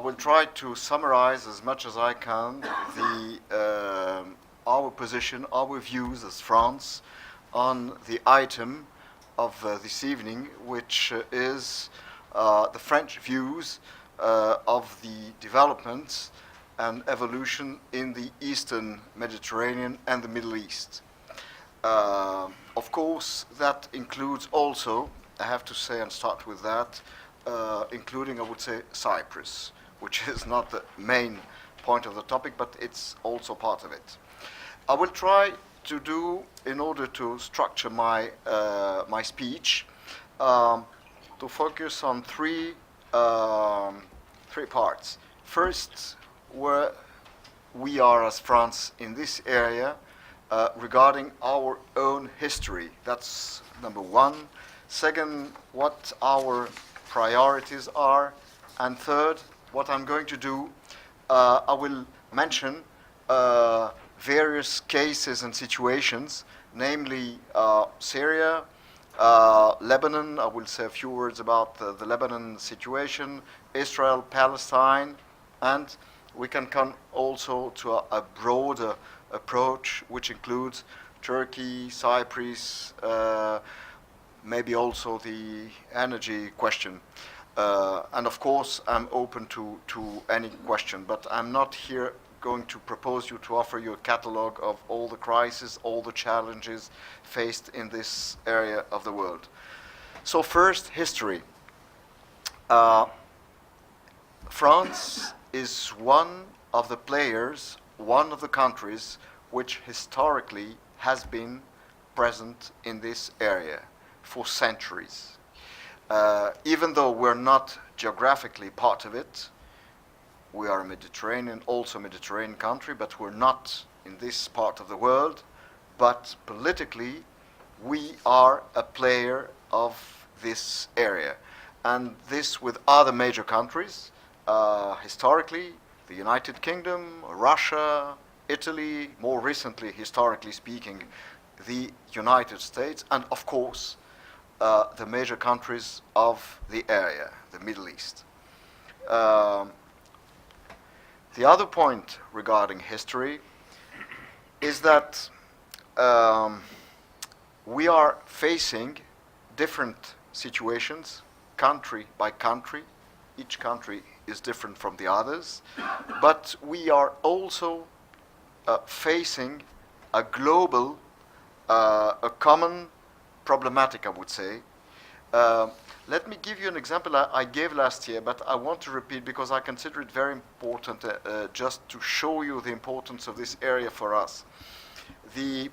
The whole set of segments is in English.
will try to summarize as much as I can our position, our views as France on the item of this evening, which is the French views of the developments and evolution in the Eastern Mediterranean and the Middle East. Of course, that includes also, I have to say and start with that, including, I would say, Cyprus, which is not the main point of the topic, but it's also part of it. I will try to do, in order to structure my speech, to focus on three parts. First, where we are as France in this area regarding our own history. That's number one. Second, what our priorities are. And third, what I'm going to do, I will mention various cases and situations, namely Syria, Lebanon. I will say a few words about the Lebanon situation, Israel, Palestine, and we can come also to a broader approach, which includes Turkey, Cyprus, maybe also the energy question. And of course, I'm open to any question, but I'm not here going to propose you to offer you a catalog of all the crises, all the challenges faced in this area of the world. So first, history. France is one of the players, one of the countries which historically has been present in this area for centuries. Even though we're not geographically part of it, we are a Mediterranean, also a Mediterranean country, but we're not in this part of the world. But politically, we are a player of this area. And this with other major countries, historically, the United Kingdom, Russia, Italy, more recently, historically speaking, the United States, and of course, the major countries of the area, the Middle East. The other point regarding history is that we are facing different situations, country by country. Each country is different from the others, but we are also facing a global, a common problematic, I would say. Let me give you an example I gave last year, but I want to repeat because I consider it very important just to show you the importance of this area for us. The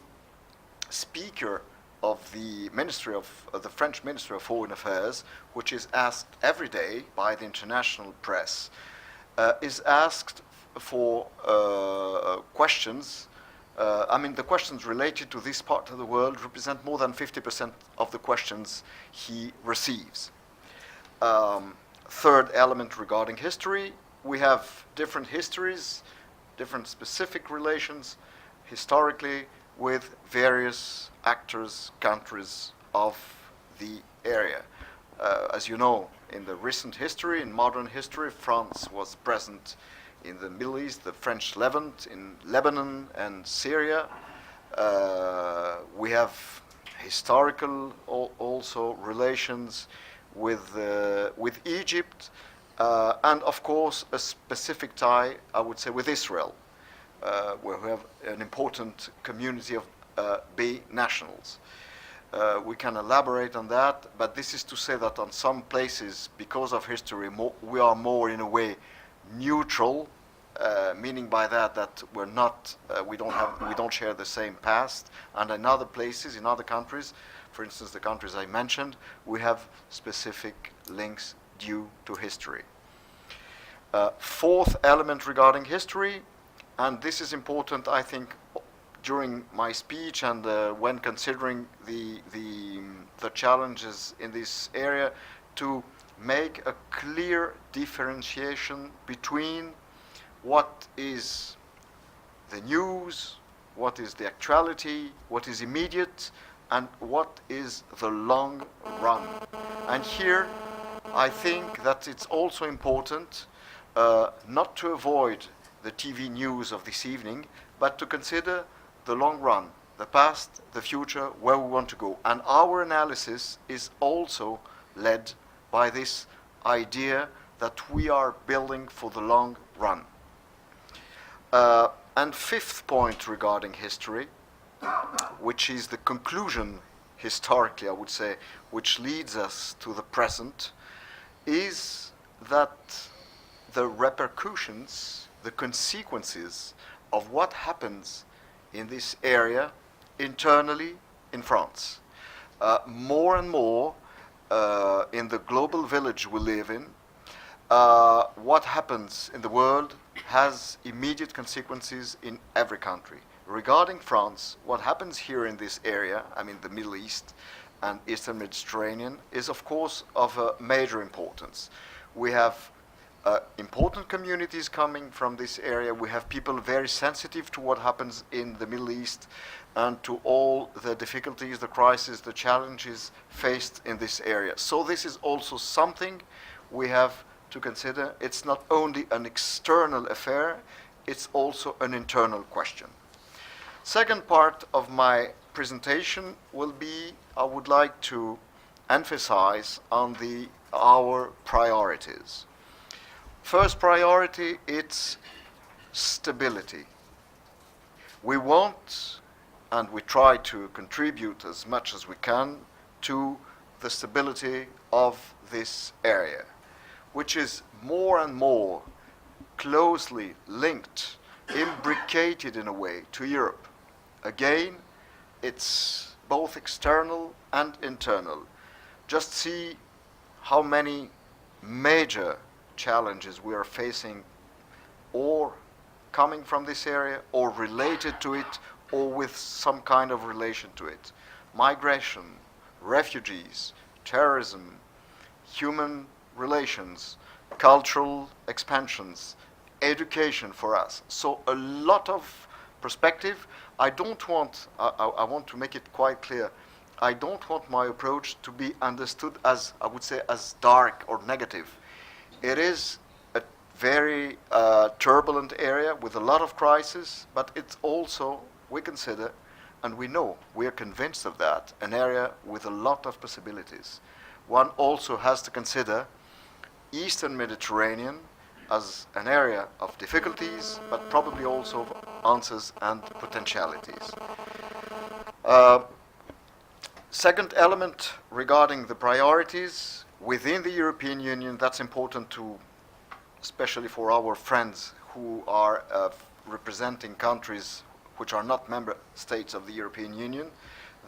speaker of the Ministry of the French Ministry of Foreign Affairs, which is asked every day by the international press, is asked for questions. The questions related to this part of the world represent more than 50% of the questions he receives. Third element regarding history, we have different histories, different specific relations historically with various actors, countries of the area. As you know, in the recent history, in modern history, France was present in the Middle East, the French Levant, in Lebanon and Syria. We have historical also relations with Egypt, and of course a specific tie, I would say, with Israel, where we have an important community of binationals. We can elaborate on that, but this is to say that on some places, because of history, we are more in a way neutral, meaning by that we're not, we don't share the same past, and in other places, in other countries, for instance, the countries I mentioned, we have specific links due to history. Fourth element regarding history, and this is important, I think, during my speech and when considering the challenges in this area, to make a clear differentiation between what is the news, what is the actuality, what is immediate, and what is the long run. And here, I think that it's also important not to avoid the TV news of this evening, but to consider the long run, the past, the future, where we want to go. And our analysis is also led by this idea that we are building for the long run. And fifth point regarding history, which is the conclusion historically, I would say, which leads us to the present, is that the repercussions, the consequences of what happens in this area internally in France. More and more in the global village we live in, what happens in the world has immediate consequences in every country. Regarding France, what happens here in this area, I mean the Middle East and Eastern Mediterranean, is of course of major importance. We have important communities coming from this area. We have people very sensitive to what happens in the Middle East and to all the difficulties, the crises, the challenges faced in this area. So this is also something we have to consider. It's not only an external affair, it's also an internal question. Second part of my presentation will be, I would like to emphasize on our priorities. First priority, it's stability. We want, and we try to contribute as much as we can to the stability of this area, which is more and more closely linked, imbricated in a way to Europe. Again, it's both external and internal. Just see how many major challenges we are facing, or coming from this area, or related to it, or with some kind of relation to it. Migration, refugees, terrorism, human relations, cultural expansions, education for us. So a lot of perspective. I want to make it quite clear, I don't want my approach to be understood as, I would say, as dark or negative. It is a very turbulent area with a lot of crises, but it's also, we consider, and we know, we are convinced of that, an area with a lot of possibilities. One also has to consider Eastern Mediterranean as an area of difficulties, but probably also of answers and potentialities. Second element regarding the priorities within the European Union, that's important to, especially for our friends who are representing countries which are not member states of the European Union,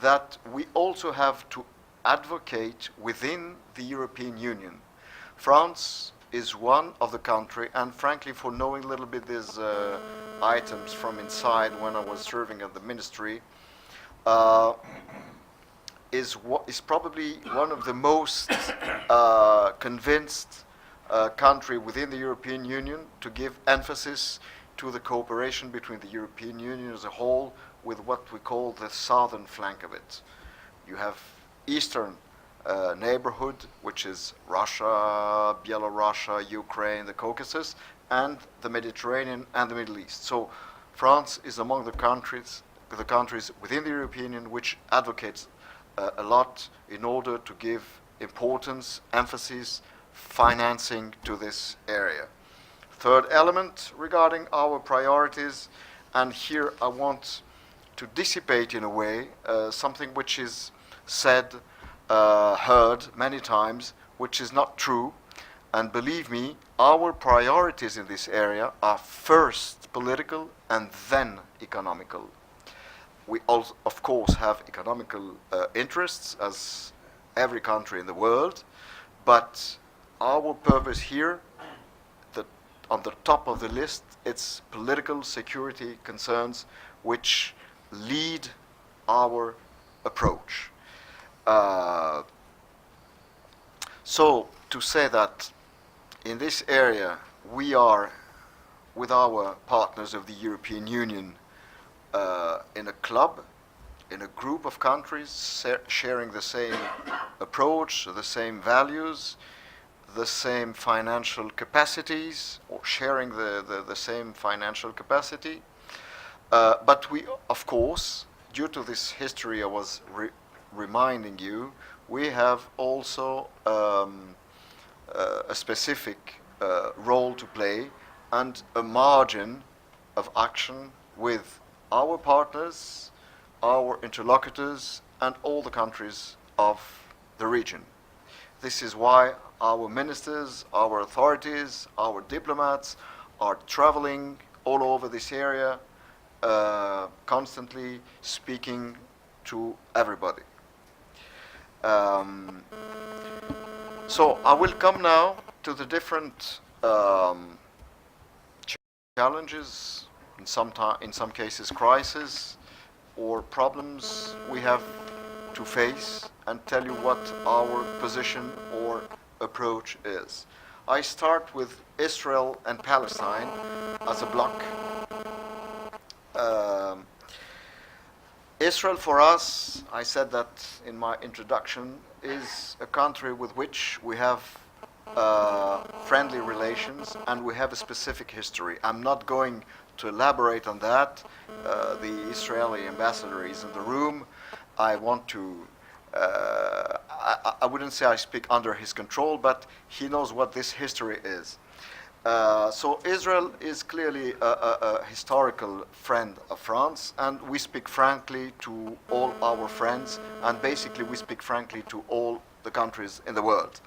that we also have to advocate within the European Union. France is one of the country, and frankly, for knowing a little bit these items from inside when I was serving at the ministry, is probably one of the most convinced country within the European Union to give emphasis to the cooperation between the European Union as a whole with what we call the southern flank of it. You have Eastern neighborhood, which is Russia, Belarus, Ukraine, the Caucasus, and the Mediterranean and the Middle East. So France is among the countries within the European Union which advocates a lot in order to give importance, emphasis, financing to this area. Third element regarding our priorities, and here I want to dissipate in a way something which is said, heard many times, which is not true. And believe me, our priorities in this area are first political and then economical. We also, of course, have economical interests as every country in the world, but our purpose here, on the top of the list, it's political security concerns which lead our approach. So to say that in this area we are, with our partners of the European Union, in a club, in a group of countries sharing the same approach, the same values, the same financial capacities or sharing the same financial capacity. But we, of course, due to this history I was reminding you, we have also a specific role to play and a margin of action with our partners, our interlocutors, and all the countries of the region. This is why our ministers, our authorities, our diplomats are traveling all over this area, constantly speaking to everybody. So I will come now to the different challenges, in some cases crises or problems we have to face, and tell you what our position or approach is. I start with Israel and Palestine as a bloc. Israel for us, I said that in my introduction, is a country with which we have friendly relations and we have a specific history. I'm not going to elaborate on that. The Israeli ambassador is in the room. I want to, I wouldn't say I speak under his control, but he knows what this history is. So Israel is clearly a historical friend of France, and we speak frankly to all our friends, and basically we speak frankly to all the countries in the world.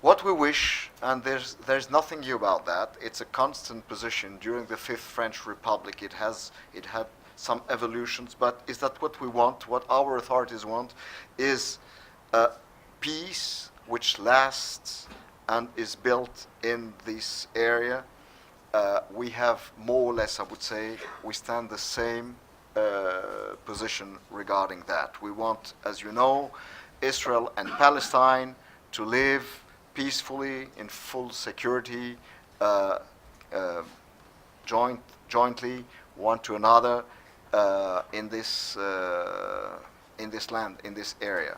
What we wish, and there's nothing new about that, it's a constant position during the Fifth French Republic. It had some evolutions, but is that what we want, what our authorities want, is peace which lasts and is built in this area. We have more or less, I would say, we stand the same position regarding that. We want, as you know, Israel and Palestine to live peacefully in full security, jointly, one to another, in this land, in this area.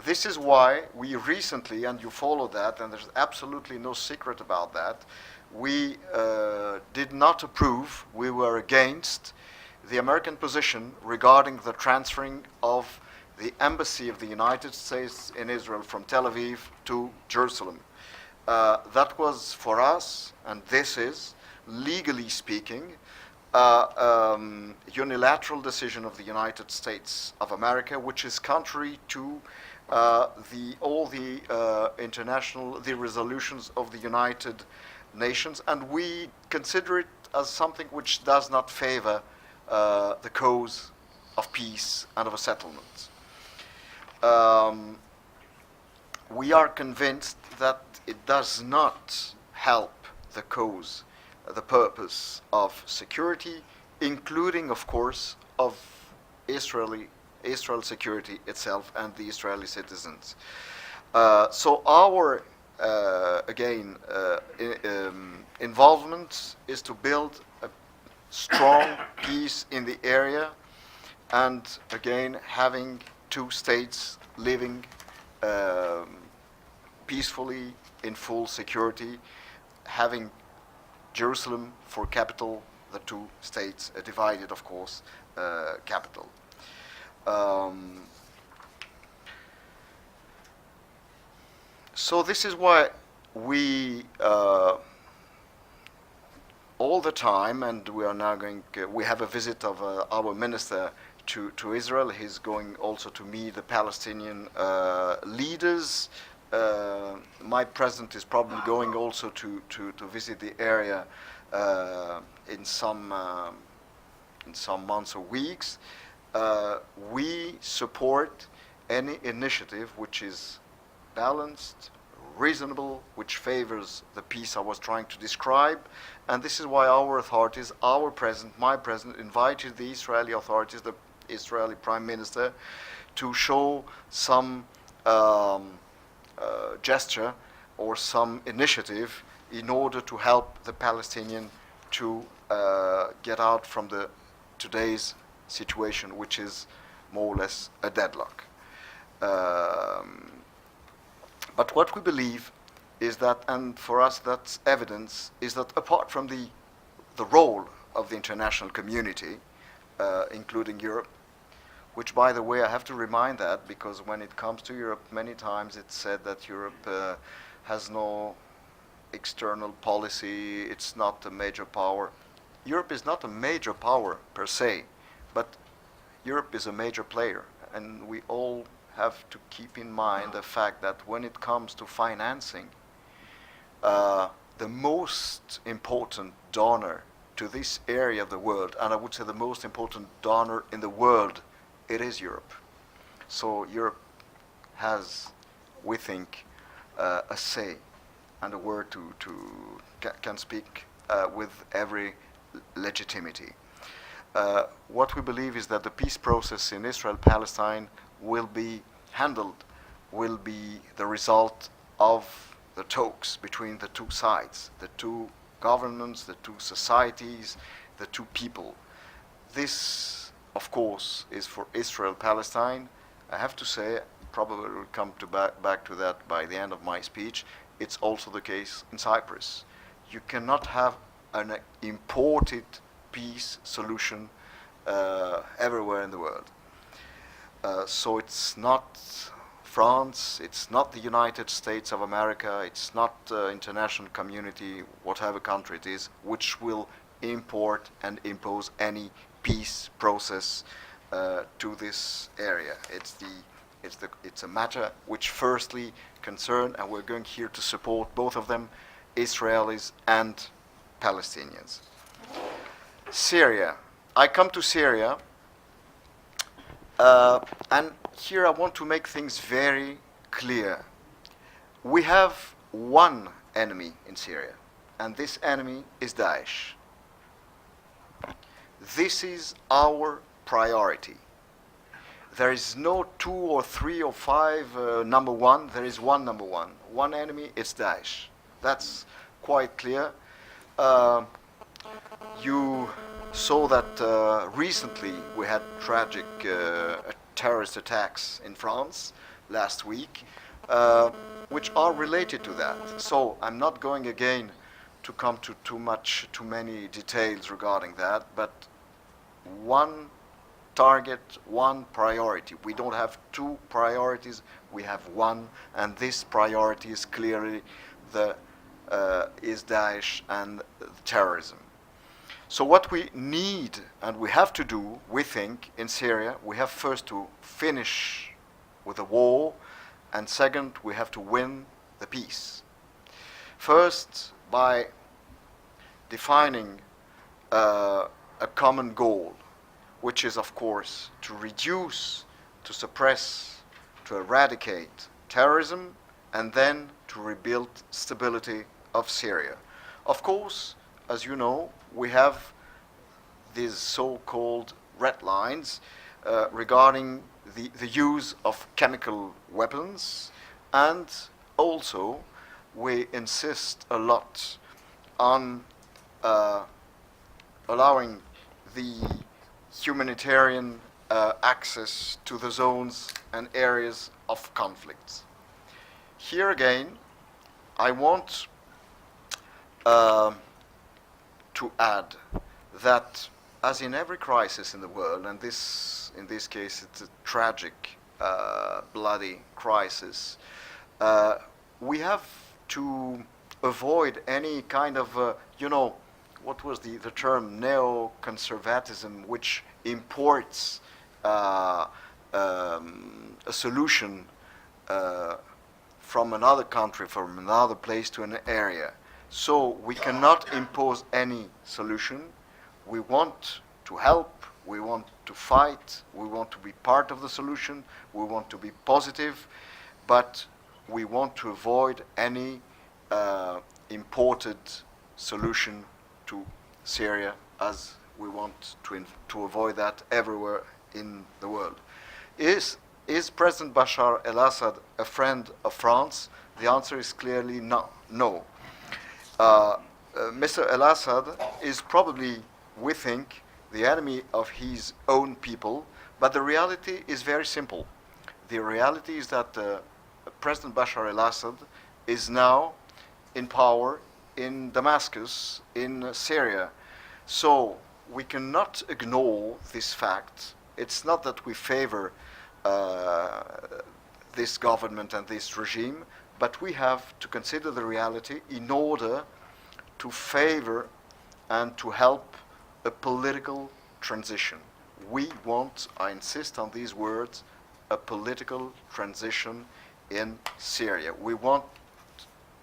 This is why we recently, and you follow that, and there's absolutely no secret about that, we did not approve, we were against the American position regarding the transferring of the embassy of the United States in Israel from Tel Aviv to Jerusalem. That was for us, and this is, legally speaking, unilateral decision of the United States of America, which is contrary to all the resolutions of the United Nations, and we consider it as something which does not favor the cause of peace and of a settlement. We are convinced that it does not help the cause, the purpose of security, including, of course, of Israel security itself and the Israeli citizens. So our, involvement is to build a strong peace in the area, and again, having two states living peacefully in full security, having Jerusalem for capital, the two states, a divided, of course, capital. So this is why we all the time, and we are now going, we have a visit of our minister to Israel. He's going also to meet the Palestinian leaders. My president is probably going also to visit the area in some months or weeks. We support any initiative which is balanced, reasonable, which favors the peace I was trying to describe, and this is why our authorities, my president, invited the Israeli authorities, the Israeli Prime Minister, to show some gesture or some initiative in order to help the Palestinian to get out from today's situation, which is more or less a deadlock. But what we believe is that, and for us that's evidence, is that apart from the role of the international community, including Europe, which, by the way, I have to remind that because when it comes to Europe, many times it's said that Europe has no external policy, it's not a major power. Europe is not a major power per se, but Europe is a major player, and we all have to keep in mind the fact that when it comes to financing, the most important donor to this area of the world, and I would say the most important donor in the world, it is Europe. So Europe has, we think, a say and a word can speak with every legitimacy. What we believe is that the peace process in Israel-Palestine will be handled, will be the result of the talks between the two sides, the two governments, the two societies, the two people. This, of course, is for Israel-Palestine. I have to say, probably will come back to that by the end of my speech, it's also the case in Cyprus. You cannot have an imported peace solution everywhere in the world. So it's not France, it's not the United States of America, it's not the international community, whatever country it is, which will import and impose any peace process to this area. It's a matter which firstly concern, and we're going here to support both of them, Israelis and Palestinians. Syria. I come to Syria, and here I want to make things very clear. We have one enemy in Syria, and this enemy is Daesh. This is our priority. There is no 2 or 3 or 5 number one. There is one number one. One enemy, it's Daesh. That's quite clear. You saw that recently we had tragic terrorist attacks in France last week, which are related to that. So I'm not going again to come to too many details regarding that, but one target, one priority. We don't have 2 priorities, we have one, and this priority is clearly is Daesh and terrorism. So what we need and we have to do, we think, in Syria, we have first to finish with the war, and second, we have to win the peace. First, by defining a common goal, which is, of course, to reduce, to suppress, to eradicate terrorism, and then to rebuild stability of Syria. Of course, as you know, we have these so-called red lines regarding the use of chemical weapons, and also we insist a lot on allowing the humanitarian access to the zones and areas of conflicts. Here again, I want to add that, as in every crisis in the world, and in this case it's a tragic, bloody crisis, we have to avoid any kind of, what was the term, neoconservatism, which imports a solution from another country, from another place to an area. So we cannot impose any solution. We want to help, we want to fight, we want to be part of the solution, we want to be positive, but we want to avoid any imported solution to Syria, as we want to avoid that everywhere in the world. Is President Bashar al-Assad a friend of France? The answer is clearly no. Mr. al-Assad is probably, we think, the enemy of his own people, but the reality is very simple. The reality is that President Bashar al-Assad is now in power in Damascus, in Syria. So we cannot ignore this fact. It's not that we favor uh, this government and this regime, but we have to consider the reality in order to favor and to help a political transition. We want, I insist on these words, a political transition in Syria. We want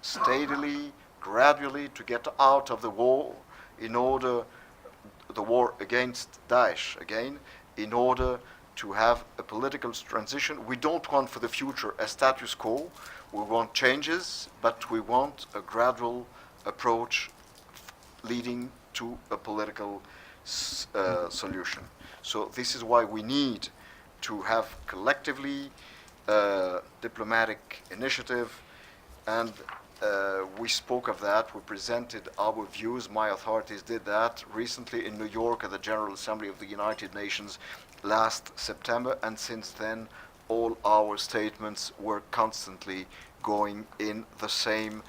steadily, gradually to get out of the war in order, the war against Daesh again, in order to have a political transition. We don't want for the future a status quo. We want changes, but we want a gradual approach leading to a political solution. So this is why we need to have collectively diplomatic initiative, and we spoke of that. We presented our views. My authorities did that recently in New York at the General Assembly of the United Nations last September, and since then all our statements were constantly going in the same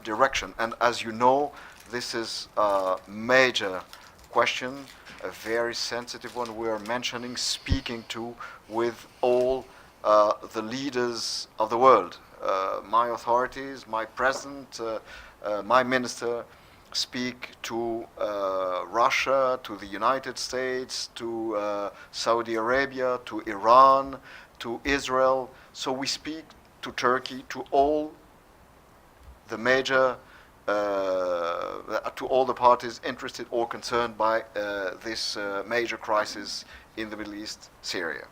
direction. And as you know, this is a major question, a very sensitive one we are mentioning, speaking to with all the leaders of the world. My authorities, my president, my minister speak to Russia, to the United States, to Saudi Arabia, to Iran, to Israel. So we speak to Turkey, to all the major, to all the parties interested or concerned by this major crisis in the Middle East, Syria.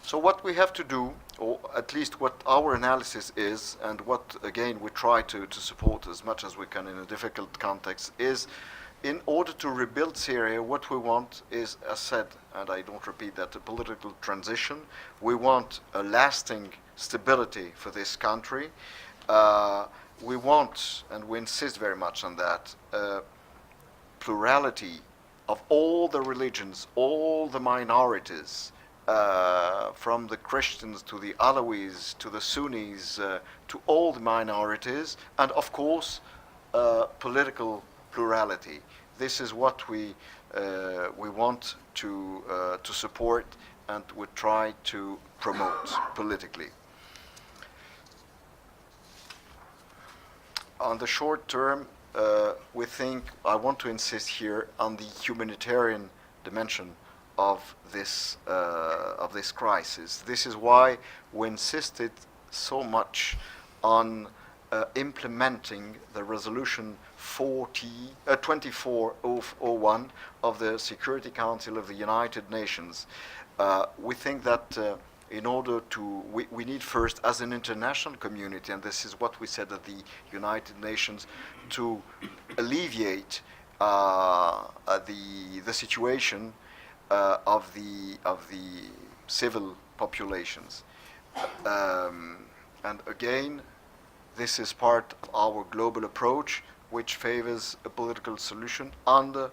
So what we have to do, or at least what our analysis is, and what again we try to support as much as we can in a difficult context, is in order to rebuild Syria, what we want is, as said, and I don't repeat that, a political transition. We want a lasting stability for this country. We want, and we insist very much on that, plurality of all the religions, all the minorities, from the Christians to the Alawis to the Sunnis, to all the minorities, and of course political plurality. This is what we want to support and we try to promote politically. On the short term, we think, I want to insist here on the humanitarian dimension of this crisis. This is why we insisted so much on implementing the resolution 2401 of the Security Council of the United Nations. We think that in order to, we need first, as an international community, and this is what we said at the United Nations, to alleviate the situation of the civil populations. And again, this is part of our global approach, which favors a political solution under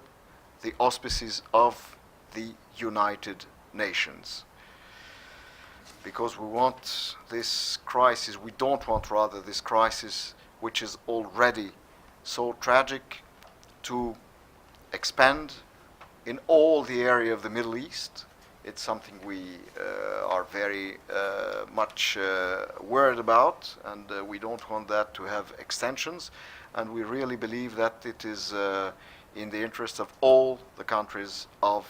the auspices of the United Nations. Because we want this crisis, we don't want rather this crisis, which is already so tragic, to expand in all the area of the Middle East. It's something we are very much worried about, and we don't want that to have extensions, and we really believe that it is in the interest of all the countries of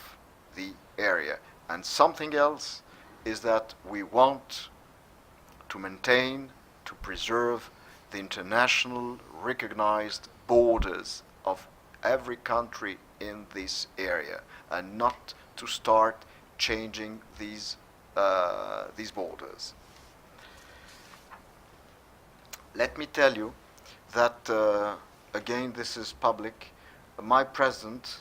the area. And something else is that we want to maintain, to preserve the international recognized borders of every country in this area, and not to start changing these borders. Let me tell you that again, this is public. My president,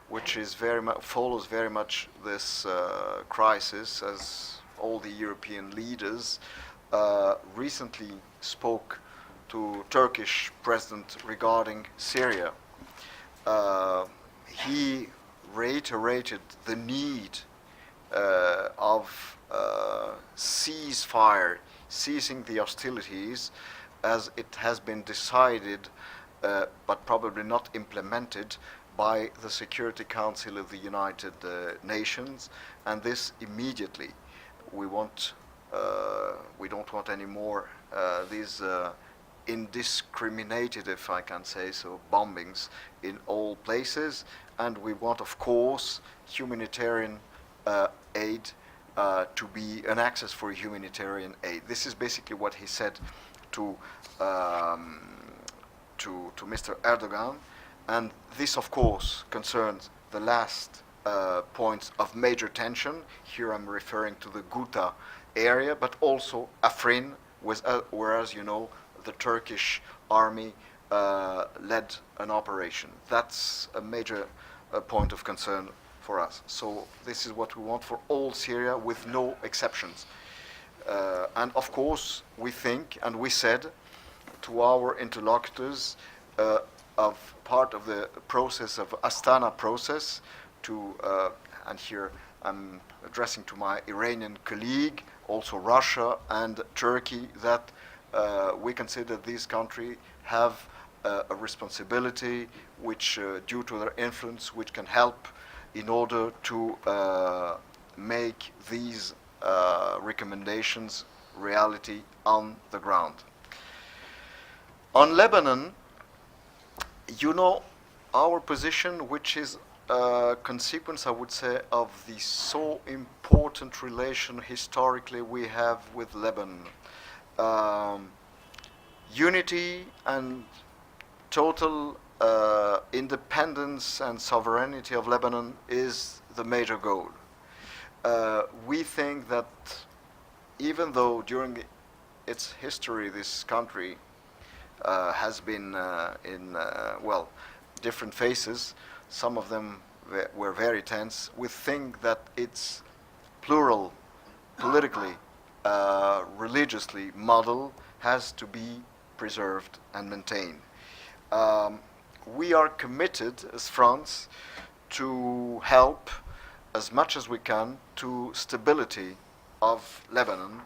which is follows very much this crisis, as all the European leaders, recently spoke to Turkish president regarding Syria. He reiterated the need of ceasefire, ceasing the hostilities, as it has been decided, but probably not implemented, by the Security Council of the United Nations, and this immediately. We don't want any more these indiscriminated, if I can say so, bombings in all places, and we want, of course, humanitarian aid to be an access for humanitarian aid. This is basically what he said to Mr. Erdogan, and this, of course, concerns the last points of major tension. Here I'm referring to the Ghouta area, but also Afrin, whereas, you know, the Turkish army led an operation. That's a major point of concern for us. So this is what we want for all Syria, with no exceptions. And of course, we think, and we said to our interlocutors, of part of the process of Astana process, and here I'm addressing to my Iranian colleague, also Russia and Turkey, that we consider these countries have a responsibility which, due to their influence, which can help in order to make these recommendations reality on the ground. On Lebanon, you know our position, which is a consequence, I would say, of the so important relation historically we have with Lebanon. Unity and total independence and sovereignty of Lebanon is the major goal. We think that even though during its history this country has been in different phases, some of them were very tense, we think that its plural, politically, religiously model has to be preserved and maintained. We are committed as France to help as much as we can to stability of Lebanon,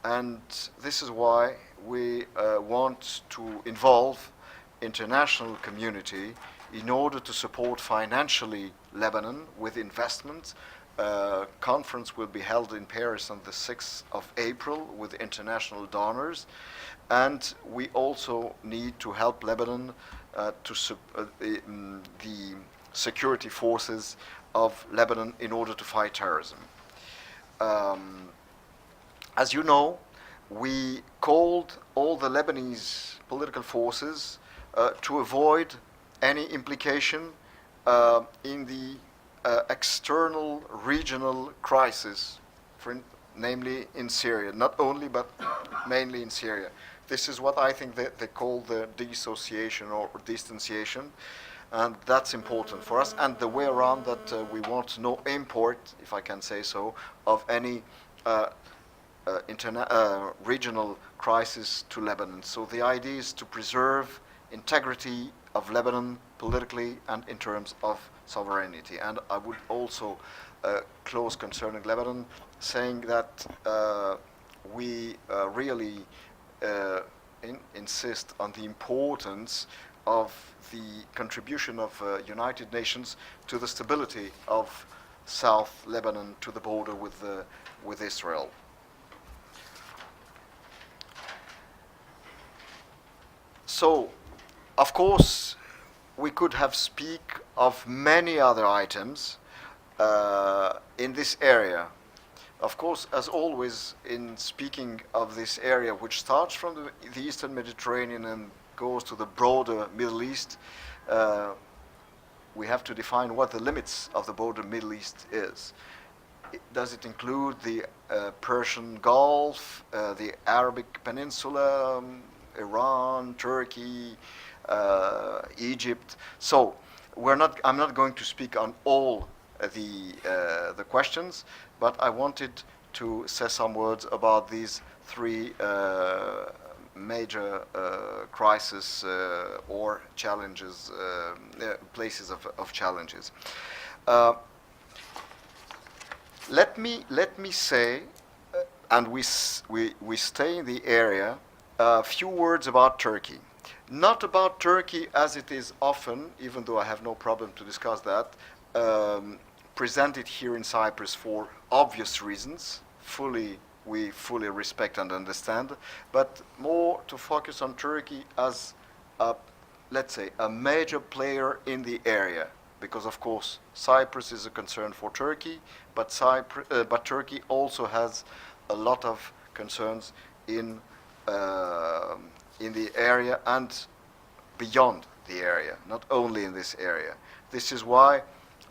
and this is why we want to involve international community in order to support financially Lebanon with investment. Conference will be held in Paris on the 6th of April with international donors, and we also need to help Lebanon the security forces of Lebanon in order to fight terrorism. As you know, we called all the Lebanese political forces to avoid any implication in the external regional crisis, namely in Syria, not only but mainly in Syria. This is what I think they call the dissociation or distanciation, and that's important for us. And the way around that, we want no import, if I can say so, of any regional crisis to Lebanon. So the idea is to preserve integrity of Lebanon politically and in terms of sovereignty. And I would also close concerning Lebanon, saying that we really insist on the importance of the contribution of United Nations to the stability of South Lebanon to the border with Israel. So, of course, we could have speak of many other items in this area. Of course, as always, in speaking of this area, which starts from the Eastern Mediterranean and goes to the broader Middle East, we have to define what the limits of the broader Middle East is. Does it include the Persian Gulf, the Arabic Peninsula, Iran, Turkey, Egypt? So I'm not going to speak on all the questions, but I wanted to say some words about these three major crises or challenges, places of challenges. Let me say, and we stay in the area. A few words about Turkey. Not about Turkey as it is often, even though I have no problem to discuss that, presented here in Cyprus for obvious reasons. We fully respect and understand, but more to focus on Turkey as a, let's say, a major player in the area, because of course Cyprus is a concern for Turkey, but Turkey also has a lot of concerns in the area and beyond the area, not only in this area. This is why,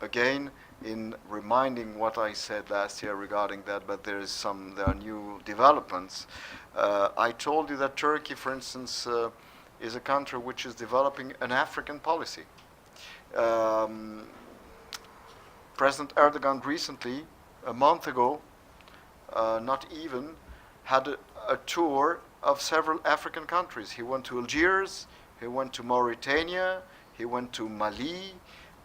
again, in reminding what I said last year regarding that, but there are new developments. I told you that Turkey, for instance, is a country which is developing an African policy. President Erdogan recently, a month ago, not even, had a tour of several African countries. He went to Algiers, he went to Mauritania, he went to Mali,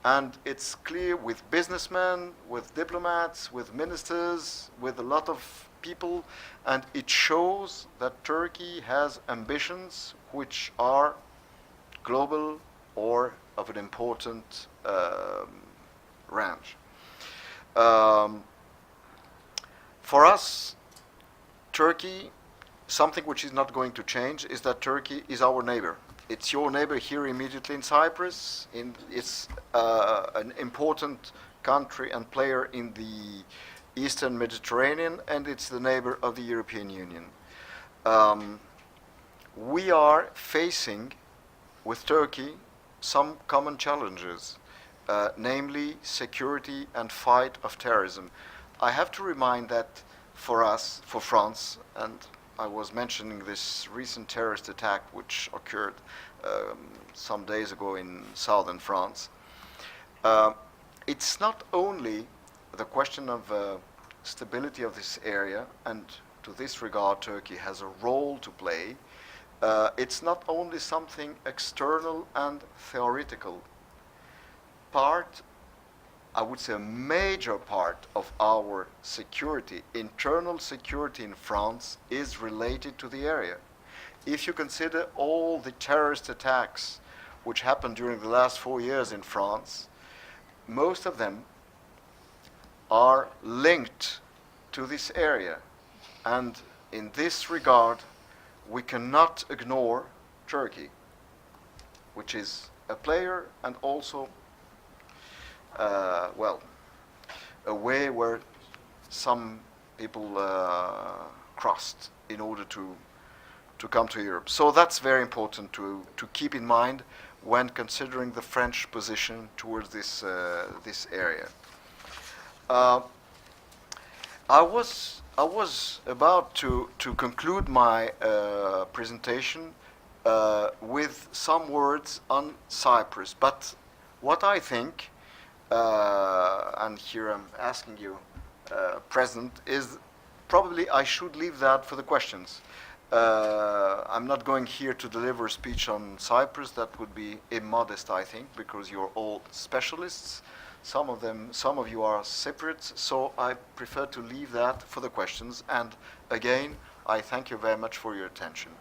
and it's clear with businessmen, with diplomats, with ministers, with a lot of people, and it shows that Turkey has ambitions which are global or of an important range. For us, Turkey, something which is not going to change is that Turkey is our neighbor. It's your neighbor here immediately in Cyprus. It's an important country and player in the Eastern Mediterranean, and it's the neighbor of the European Union. We are facing with Turkey some common challenges, namely security and fight of terrorism. I have to remind that for us, for France, and I was mentioning this recent terrorist attack which occurred some days ago in southern France. It's not only the question of stability of this area, and to this regard Turkey has a role to play. It's not only something external and theoretical. I would say a major part of our security, internal security in France, is related to the area. If you consider all the terrorist attacks which happened during the last 4 years in France, most of them are linked to this area. And in this regard, we cannot ignore Turkey, which is a player and also a way where some people crossed in order to come to Europe. So that's very important to keep in mind when considering the French position towards this area. I was about to conclude my presentation with some words on Cyprus, but what I think, and here I'm asking you, President, is probably I should leave that for the questions. I'm not going here to deliver a speech on Cyprus. That would be immodest, I think, because you're all specialists. Some of you are Cypriots, so I prefer to leave that for the questions. And again, I thank you very much for your attention.